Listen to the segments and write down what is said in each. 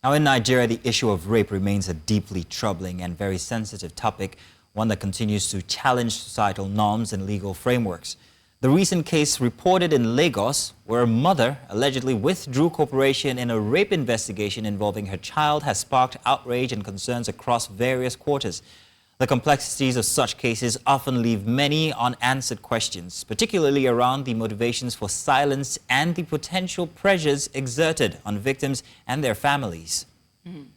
Now, in Nigeria, the issue of rape remains a deeply troubling and very sensitive topic, one that continues to challenge societal norms and legal frameworks. The recent case reported in Lagos, where a mother allegedly withdrew cooperation in a rape investigation involving her child, has sparked outrage and concerns across various quarters. The complexities of such cases often leave many unanswered questions, particularly around the motivations for silence and the potential pressures exerted on victims and their families. And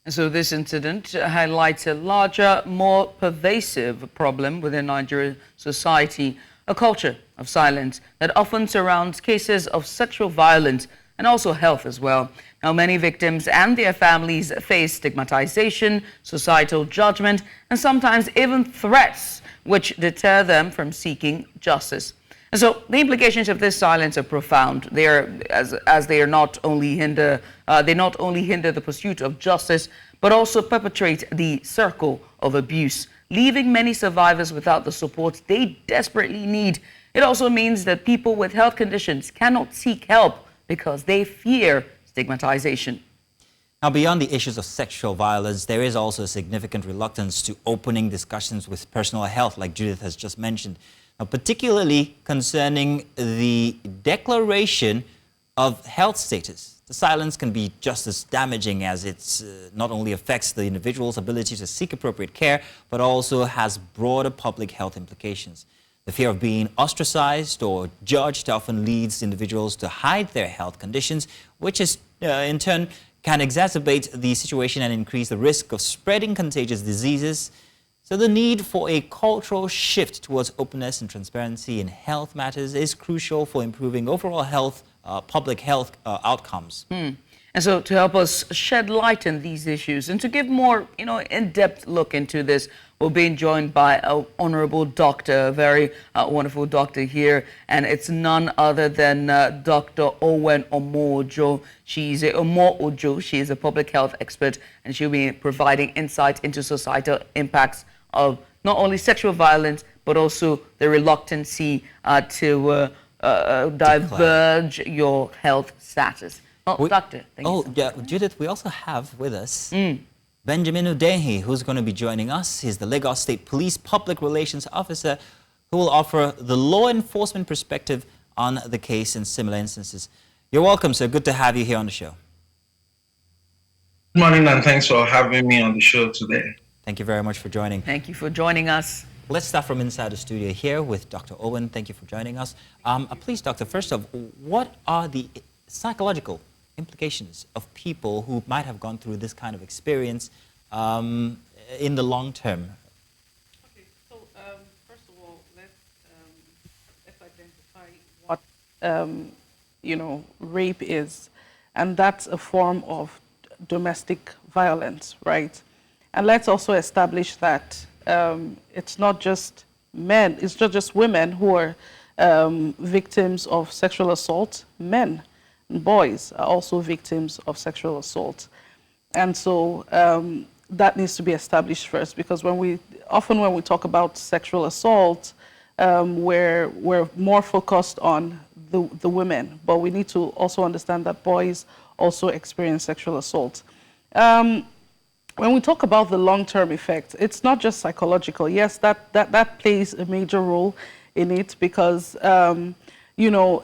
so this incident highlights a larger, more pervasive problem within Nigerian society, a culture of silence that often surrounds cases of sexual violence and also health as well. Now, many victims and their families face stigmatization, societal judgment, and sometimes even threats, which deter them from seeking justice. And so the implications of this silence are profound. They are, as they are not only hinder the pursuit of justice, but also perpetrate the circle of abuse, leaving many survivors without the support they desperately need. It also means that people with health conditions cannot seek help because they fear stigmatization. Now, beyond the issues of sexual violence, there is also a significant reluctance to opening discussions with personal health, like Judith has just mentioned, now, particularly concerning the declaration of health status. The silence can be just as damaging, as it not only affects the individual's ability to seek appropriate care, but also has broader public health implications. The fear of being ostracized or judged often leads individuals to hide their health conditions, which is, in turn can exacerbate the situation and increase the risk of spreading contagious diseases. So the need for a cultural shift towards openness and transparency in health matters is crucial for improving overall health, public health outcomes. And so to help us shed light on these issues and to give more, in-depth look into this, we're being joined by an honorable doctor, a very wonderful doctor here, and it's none other than Dr. Owen Omo-Ojo. She's She is a public health expert, and she'll be providing insight into societal impacts of not only sexual violence, but also the reluctancy to diverge your health status. Doctor, thank you so much. Yeah, Judith, we also have with us Benjamin Hundeyin, who's going to be joining us. He's the Lagos State Police Public Relations Officer who will offer the law enforcement perspective on the case in similar instances. You're welcome, sir. Good to have you here on the show. Good morning, and thanks for having me on the show today. Thank you very much for joining. Thank you for joining us. Let's start from inside the studio here with Dr. Owen. Thank you for joining us. Please, Doctor, first off, what are the psychological implications of people who might have gone through this kind of experience in the long term? Okay, so first of all, let's identify what rape is, and that's a form of domestic violence, right? And let's also establish that it's not just men, it's not just women who are victims of sexual assault. Men and boys are also victims of sexual assault. And so that needs to be established first, because when we talk about sexual assault, we're more focused on the women, but we need to also understand that boys also experience sexual assault. When we talk about the long-term effect, it's not just psychological. Yes, that plays a major role in it, because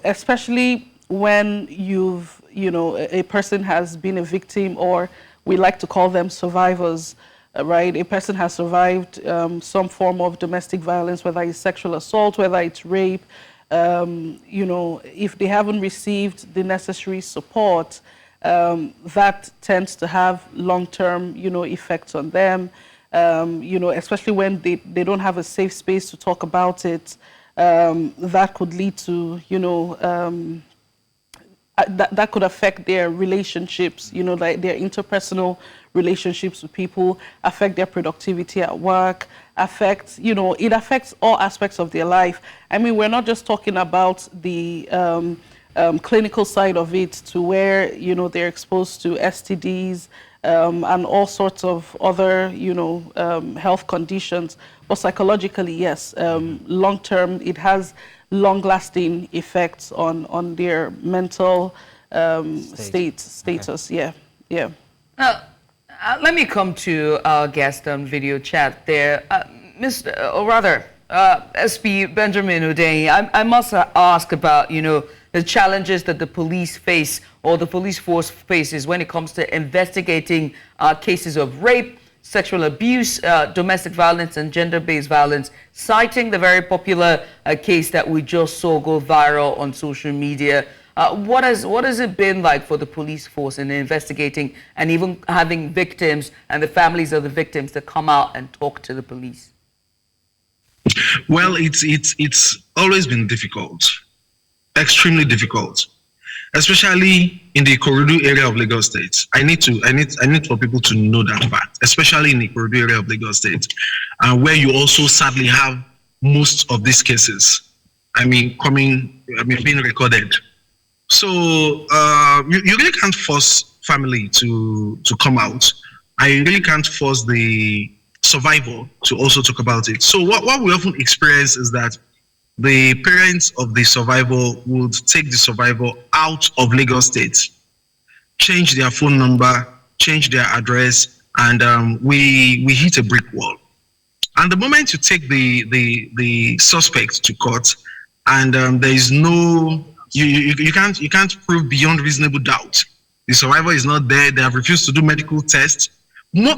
especially when a person has been a victim, or we like to call them survivors, right? A person has survived some form of domestic violence, whether it's sexual assault, whether it's rape. If they haven't received the necessary support, that tends to have long-term, effects on them. Especially when they don't have a safe space to talk about it. That could lead to, that could affect their relationships, like their interpersonal relationships with people, affect their productivity at work, it affects all aspects of their life. I mean, we're not just talking about the clinical side of it, to where, they're exposed to STDs and all sorts of other, health conditions. But psychologically, yes, long-term, it has long-lasting effects on their mental status. Yeah. Now, let me come to our guest on video chat there. SP Benjamin Hundeyin, I must ask about, the challenges that the police face or the police force faces when it comes to investigating cases of rape, sexual abuse, domestic violence, and gender-based violence, citing the very popular case that we just saw go viral on social media. What has it been like for the police force in investigating and even having victims and the families of the victims to come out and talk to the police? Well, it's always been difficult, extremely difficult, especially in the Ikorodu area of Lagos State. I need for people to know that fact, especially in the Ikorodu area of Lagos State, where you also sadly have most of these cases. Being recorded. So you really can't force family to come out. I really can't force the survivor to also talk about it. So what we often experience is that the parents of the survivor would take the survivor out of Lagos State, change their phone number, change their address, and we hit a brick wall. And the moment you take the suspect to court, and there is no you can't prove beyond reasonable doubt. The survivor is not there. They have refused to do medical tests.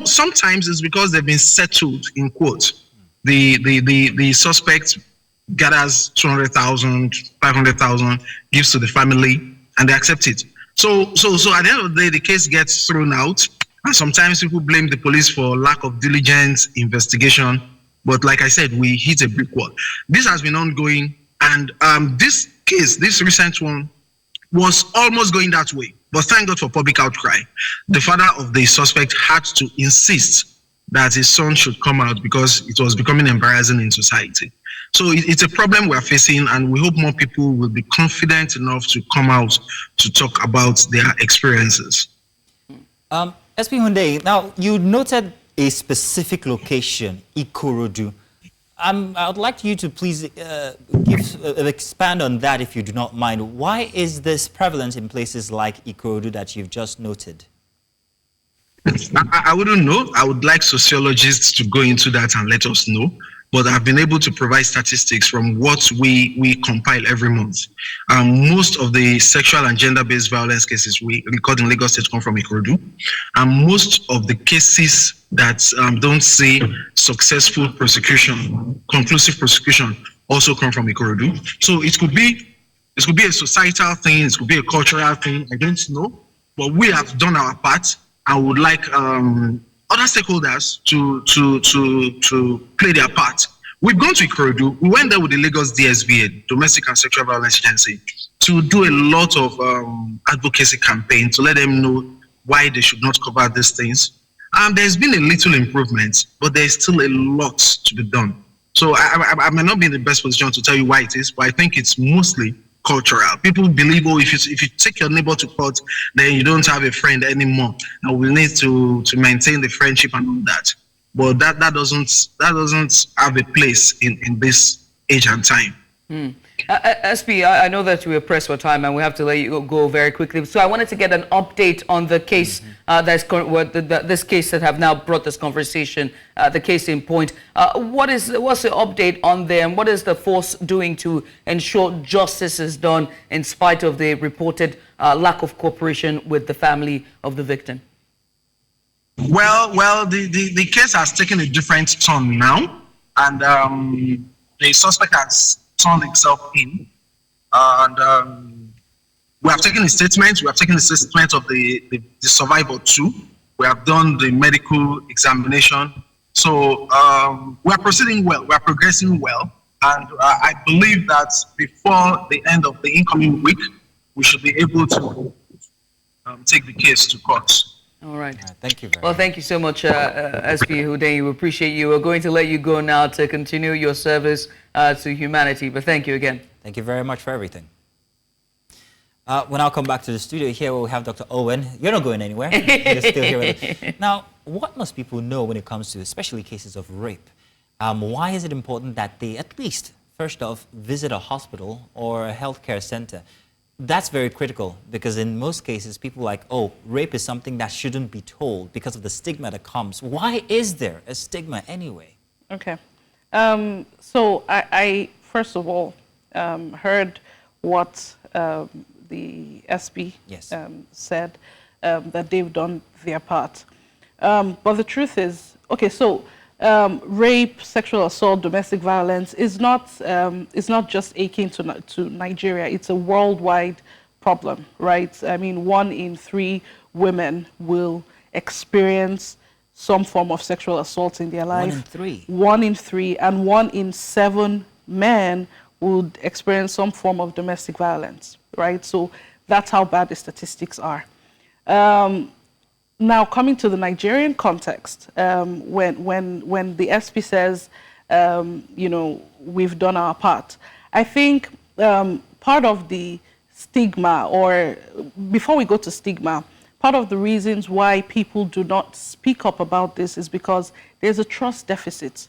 Sometimes it's because they've been settled in court. The suspect gathers 200,000, 500,000, gives to the family, and they accept it. So at the end of the day, the case gets thrown out, and sometimes people blame the police for lack of diligence, investigation. But like I said, we hit a brick wall. This has been ongoing, and this case, this recent one, was almost going that way. But thank God for public outcry. The father of the suspect had to insist that his son should come out because it was becoming embarrassing in society. So it's a problem we're facing, and we hope more people will be confident enough to come out to talk about their experiences. SP Hundeyin, now you noted a specific location, Ikorodu. I'd like you to please expand on that if you do not mind. Why is this prevalent in places like Ikorodu that you've just noted? I wouldn't know. I would like sociologists to go into that and let us know. But I've been able to provide statistics from what we compile every month. Most of the sexual and gender-based violence cases we record in Lagos State come from Ikorodu. And most of the cases that don't see successful prosecution, conclusive prosecution, also come from Ikorodu. So it could be a societal thing, it could be a cultural thing, I don't know. But we have done our part, and would like other stakeholders to play their part. We've gone to Ikorodu. We went there with the Lagos DSVA, Domestic and Sexual Violence Agency, to do a lot of advocacy campaign to let them know why they should not cover these things. There's been a little improvement, but there's still a lot to be done. So I may not be in the best position to tell you why it is, but I think it's mostly cultural. People believe, if you take your neighbor to court, then you don't have a friend anymore, and we need to maintain the friendship and all that. But that doesn't have a place in this age and time. SP, I know that we are pressed for time and we have to let you go very quickly. So I wanted to get an update on the case this case that have now brought this conversation, the case in point. What's the update on them? What is the force doing to ensure justice is done in spite of the reported lack of cooperation with the family of the victim? Well, the case has taken a different turn now, and the suspect has turned himself in, and we have taken a statement. We have taken the statement of the survivor too. We have done the medical examination. So we are proceeding well. We are progressing well, and I believe that before the end of the incoming week, we should be able to take the case to court. All right. Thank you very much. Well, thank you so much, SP Hundeyin. We appreciate you. We're going to let you go now to continue your service to humanity. But thank you again. Thank you very much for everything. When I'll come back to the studio here, we have Dr. Owen. You're not going anywhere. You're still here with us. Now, what must people know when it comes to especially cases of rape? Why is it important that they at least, first off, visit a hospital or a healthcare center? That's very critical because in most cases, people are like, oh, rape is something that shouldn't be told because of the stigma that comes. Why is there a stigma anyway? Okay. So I first of all heard what the SP Yes. said, that they've done their part. But the truth is, okay, so rape, sexual assault, domestic violence is not just akin to Nigeria. It's a worldwide problem, right? I mean, 1 in 3 women will experience some form of sexual assault in their life. 1 in 3. 1 in 3, and 1 in 7 men would experience some form of domestic violence, right? So that's how bad the statistics are. Now, coming to the Nigerian context, when the SP says, you know, we've done our part, I think part of the stigma, or before we go to stigma, part of the reasons why people do not speak up about this is because there's a trust deficit.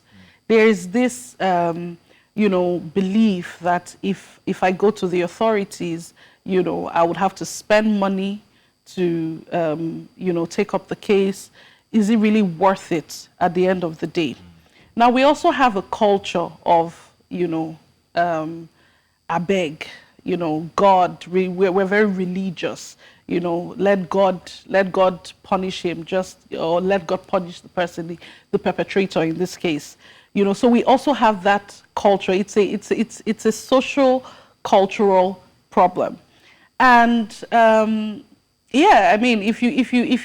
There is this, you know, belief that if I go to the authorities, you know, I would have to spend money to, you know, take up the case. Is it really worth it at the end of the day? Now, we also have a culture of, you know, I beg, you know, God, we're very religious, you know, let God punish him, or let God punish the person, the perpetrator in this case. You know, so we also have that culture. It's a social, cultural problem. And yeah, I mean, if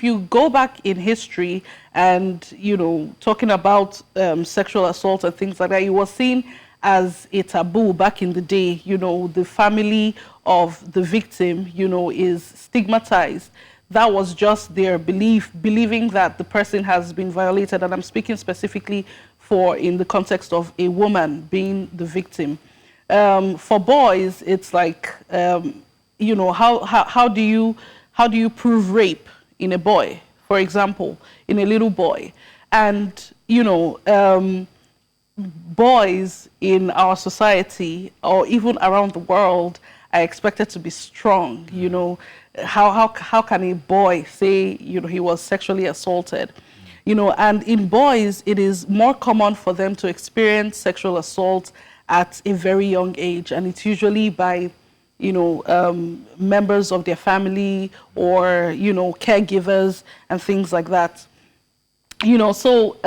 you go back in history and, you know, talking about sexual assault and things like that, it was seen as a taboo back in the day. You know, the family of the victim, you know, is stigmatized. That was just their believing that the person has been violated. And I'm speaking specifically in the context of a woman being the victim. For boys, it's like, you know, how do you prove rape in a boy, for example, in a little boy? And, you know, boys in our society or even around the world are expected to be strong. You know, how can a boy say, you know, he was sexually assaulted? You know, and in boys, it is more common for them to experience sexual assault at a very young age, and it's usually by, you know, members of their family or, you know, caregivers and things like that. You know, so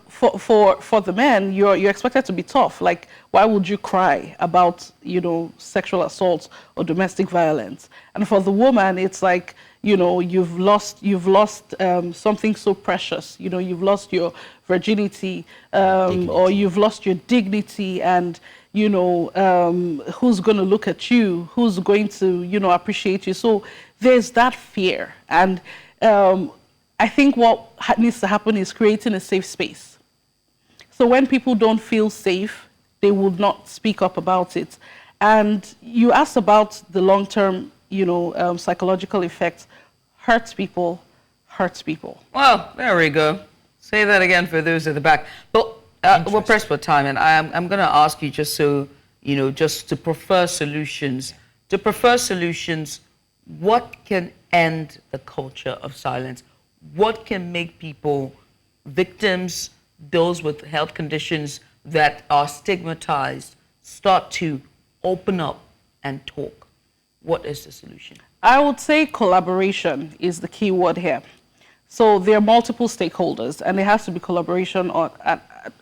for the men, you're expected to be tough. Like, why would you cry about, you know, sexual assault or domestic violence? And for the woman, it's like, you know, you've lost something so precious. You know, you've lost your virginity, or you've lost your dignity, and, you know, who's going to look at you? Who's going to, you know, appreciate you? So there's that fear. And I think what needs to happen is creating a safe space. So when people don't feel safe, they would not speak up about it. And you asked about the long-term, you know, psychological effects. Hurts people. Well, there we go. Say that again for those at the back. But we're pressed for time, and I'm going to ask you, just so, you know, just to prefer solutions. To prefer solutions, what can end the culture of silence? What can make people, victims, those with health conditions that are stigmatized, start to open up and talk? What is the solution? I would say collaboration is the key word here. So there are multiple stakeholders, and there has to be collaboration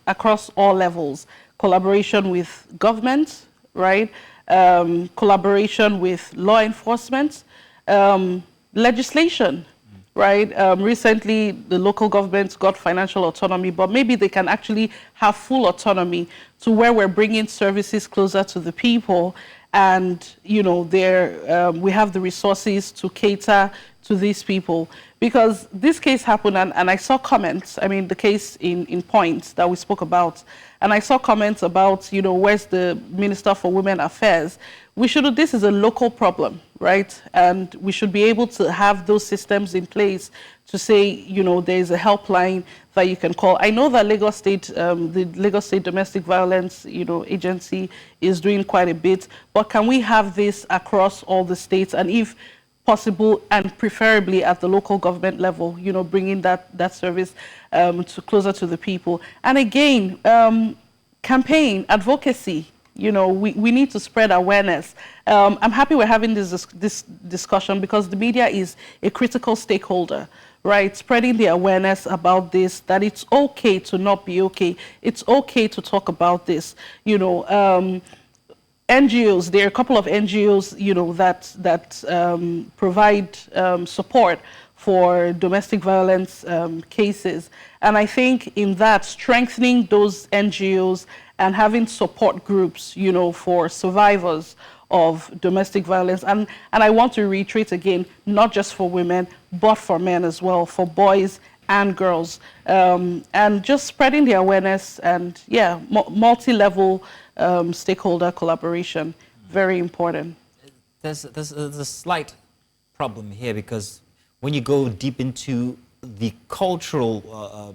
across all levels. Collaboration with government, right? Collaboration with law enforcement, legislation, right? Recently, the local governments got financial autonomy, but maybe they can actually have full autonomy to where we're bringing services closer to the people. And, you know, we have the resources to cater to these people. Because this case happened, and I saw comments, I mean, the case in Point that we spoke about, and I saw comments about, you know, where's the Minister for Women Affairs? This is a local problem, right? And we should be able to have those systems in place to say, you know, there's a helpline that you can call. I know that Lagos State, the Lagos State Domestic Violence, you know, agency is doing quite a bit, but can we have this across all the states, and if possible, and preferably at the local government level, you know, bringing that service to closer to the people. And again, campaign, advocacy, you know, we need to spread awareness. I'm happy we're having this discussion because the media is a critical stakeholder, right? Spreading the awareness about this, that it's okay to not be okay. It's okay to talk about this, you know. NGOs, there are a couple of NGOs, you know, that provide support for domestic violence cases. And I think in that, strengthening those NGOs and having support groups, you know, for survivors of domestic violence. And I want to reiterate again, not just for women, but for men as well, for boys and girls. And just spreading the awareness and, yeah, multi-level stakeholder collaboration, very important. There's a slight problem here because when you go deep into the cultural,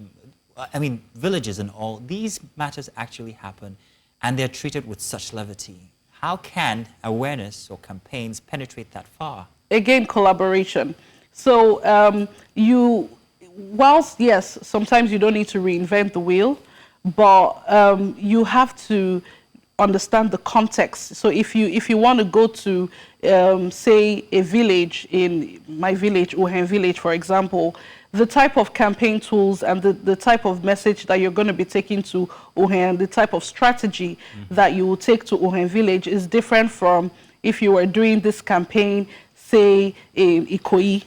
I mean, villages and all, these matters actually happen and they're treated with such levity. How can awareness or campaigns penetrate that far? Again, collaboration. So whilst, yes, sometimes you don't need to reinvent the wheel, but you have to understand the context. So if you want to go to, say, a village, in my village, Hundeyin village, for example, the type of campaign tools and the type of message that you're going to be taking to Hundeyin, the type of strategy that you will take to Hundeyin village is different from if you were doing this campaign, say, in Ikoyi,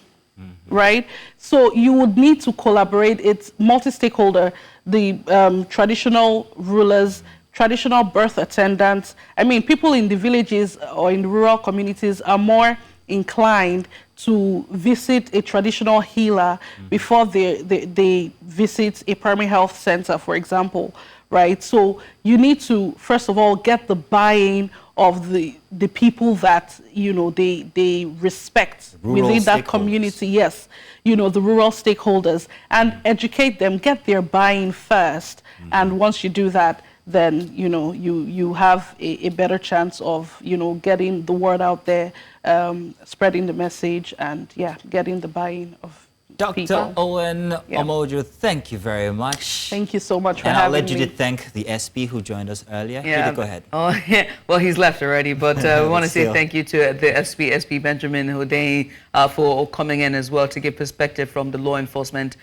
right? So you would need to collaborate. It's multi-stakeholder, the traditional rulers, traditional birth attendants. I mean, people in the villages or in rural communities are more inclined to visit a traditional healer before they visit a primary health center, for example, right? So you need to, first of all, get the buy-in of the people that, you know, they respect within that community, yes, you know, the rural stakeholders, and educate them, get their buy-in first. And once you do that, then, you know, you have a better chance of, you know, getting the word out there, spreading the message, and, yeah, getting the buy-in of Dr. people. Owen Omo-Ojo, thank you very much. Thank you so much for and having I'll let you me. to thank the SP who joined us earlier. Yeah. Judy, go ahead. Oh, yeah. Well, he's left already, but we want to say Still. thank you to the SP Benjamin Hundeyin for coming in as well to give perspective from the law enforcement.